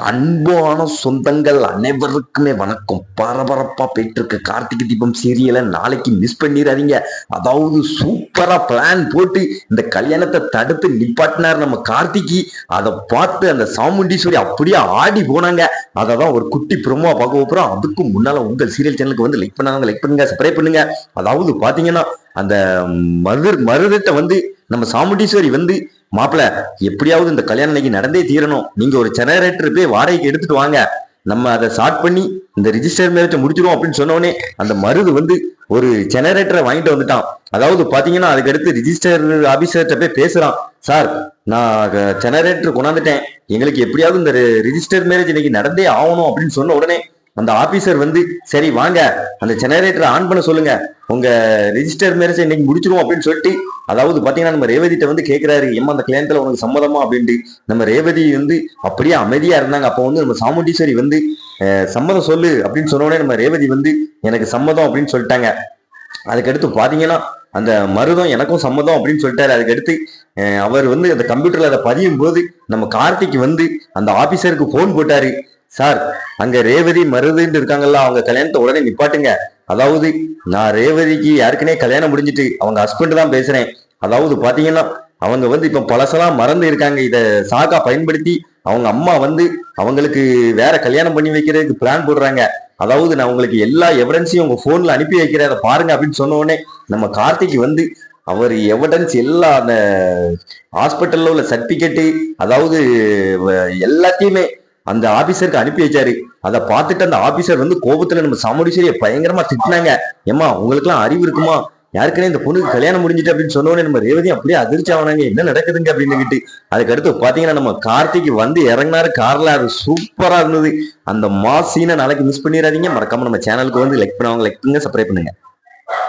அன்பான சொந்தங்கள் அனைவருக்குமே வணக்கம். பரபரப்பா போயிட்டு இருக்க கார்த்திகை தீபம் சீரியலை நாளைக்கு மிஸ் பண்ணிடாதீங்க. அதாவது சூப்பரா பிளான் போட்டு இந்த கல்யாணத்தை தடுத்து நிப்பாட்டினார் நம்ம கார்த்திகி. அதை பார்த்து அந்த சாமுண்டீஸ்வரி அப்படியே ஆடி போனாங்க. அதை தான் ஒரு குட்டி ப்ரோமோ பார்க்க போறோம். அதுக்கும் முன்னால உங்கள் சீரியல் சேனலுக்கு வந்து லைக் பண்ணாங்க, லைக் பண்ணுங்க, சப்ஸ்கிரைப் பண்ணுங்க. அதாவது பாத்தீங்கன்னா அந்த மருதத்தை வந்து நம்ம சாமுண்டீஸ்வரி வந்து, மாப்பிள்ள எப்படியாவது இந்த கல்யாணம் இன்னைக்கு நடந்தே தீரணும், நீங்க ஒரு ஜெனரேட்டர் போய் வாடகைக்கு எடுத்துட்டு வாங்க, நம்ம அதை ஸ்டார்ட் பண்ணி இந்த ரிஜிஸ்டர் மேரேஜ் முடிச்சிருவோம் அப்படின்னு சொன்னோடனே அந்த மருது வந்து ஒரு ஜெனரேட்டரை வாங்கிட்டு வந்துட்டான். அதாவது பாத்தீங்கன்னா அதுக்கடுத்து ரிஜிஸ்டர் ஆபீசர்கிட்ட போய் பேசுறான். சார், நான் ஜெனரேட்டர் கொண்டாந்துட்டேன், எங்களுக்கு எப்படியாவது இந்த ரிஜிஸ்டர் மேரேஜ் இன்னைக்கு நடந்தே ஆகணும் அப்படின்னு சொன்ன உடனே அந்த ஆபீசர் வந்து, சரி வாங்க அந்த ஜெனரேட்டரை ஆன் பண்ண சொல்லுங்க, உங்க ரிஜிஸ்டர் மேரேஜ் இன்னைக்கு முடிச்சிருவோம் அப்படின்னு சொல்லிட்டு, அதாவது பாத்தீங்கன்னா நம்ம ரேவதிட்ட வந்து கேட்கிறாரு, ஏமா அந்த கல்யாணத்துல உனக்கு சம்மதமா அப்படின்ட்டு. நம்ம ரேவதி வந்து அப்படியே அமைதியா இருந்தாங்க. அப்போ வந்து நம்ம சாமுண்டீஸ்வரி வந்து சம்மதம் சொல்லு அப்படின்னு சொன்னோடனே நம்ம ரேவதி வந்து எனக்கு சம்மதம் அப்படின்னு சொல்லிட்டாங்க. அதுக்கடுத்து பாத்தீங்கன்னா அந்த மருதம் எனக்கும் சம்மதம் அப்படின்னு சொல்லிட்டாரு. அதுக்கடுத்து அவர் வந்து அந்த கம்ப்யூட்டர்ல அதை பதியும் போது நம்ம கார்த்திக் வந்து அந்த ஆபீசருக்கு போன் போட்டாரு. சார், அங்க ரேவதி மருதுன்னு இருக்காங்கல்ல, அவங்க கல்யாணத்தை உடனே நிப்பாட்டுங்க. அதாவது நான் ரேவதிக்கு யாருக்குனே கல்யாணம் முடிஞ்சிட்டு அவங்க ஹஸ்பண்ட் தான் பேசுறேன். அதாவது பாத்தீங்கன்னா அவங்க வந்து இப்ப பழசெல்லாம் மறந்து இருக்காங்க. இத சாக்கா பயன்படுத்தி அவங்க அம்மா வந்து அவங்களுக்கு வேற கல்யாணம் பண்ணி வைக்கிறதுக்கு பிளான் போடுறாங்க. அதாவது நான் உங்களுக்கு எல்லா எவிடன்ஸையும் உங்க போன்ல அனுப்பி வைக்கிறேன், அதை பாருங்க அப்படின்னு சொன்ன உடனே நம்ம கார்த்திக் வந்து அவர் எவிடன்ஸ் எல்லா அந்த ஹாஸ்பிட்டல்ல உள்ள சர்டிபிகேட்டு, அதாவது எல்லாத்தையுமே அந்த ஆபீசருக்கு அனுப்பி வச்சாரு. அதை பார்த்துட்டு அந்த ஆபீசர் வந்து கோபத்துல நம்ம சாமுண்டீஸ்வரியை பயங்கரமா திட்டினாங்க. ஏமா உங்களுக்கு எல்லாம் அறிவு இருக்குமா, யாருக்குன்னே இந்த பொண்ணுக்கு கல்யாணம் முடிஞ்சிட்டு அப்படின்னு சொன்னோடனே நம்ம ரேவதி அப்படியே அதிர்ச்சி ஆனாங்க, என்ன நடக்குதுங்க அப்படின்னு. அதுக்கடுத்து பாத்தீங்கன்னா நம்ம கார்த்திக் வந்து இறங்கினாரு கார்ல. அது சூப்பரா இருந்தது. அந்த மாஸ் சீனை நாளைக்கு மிஸ் பண்ணிடாதீங்க. மறக்காம நம்ம சேனலுக்கு வந்து லைக் பண்ணுவாங்க, லைக் பண்ணுங்க, சப்ஸ்கிரைப் பண்ணுங்க.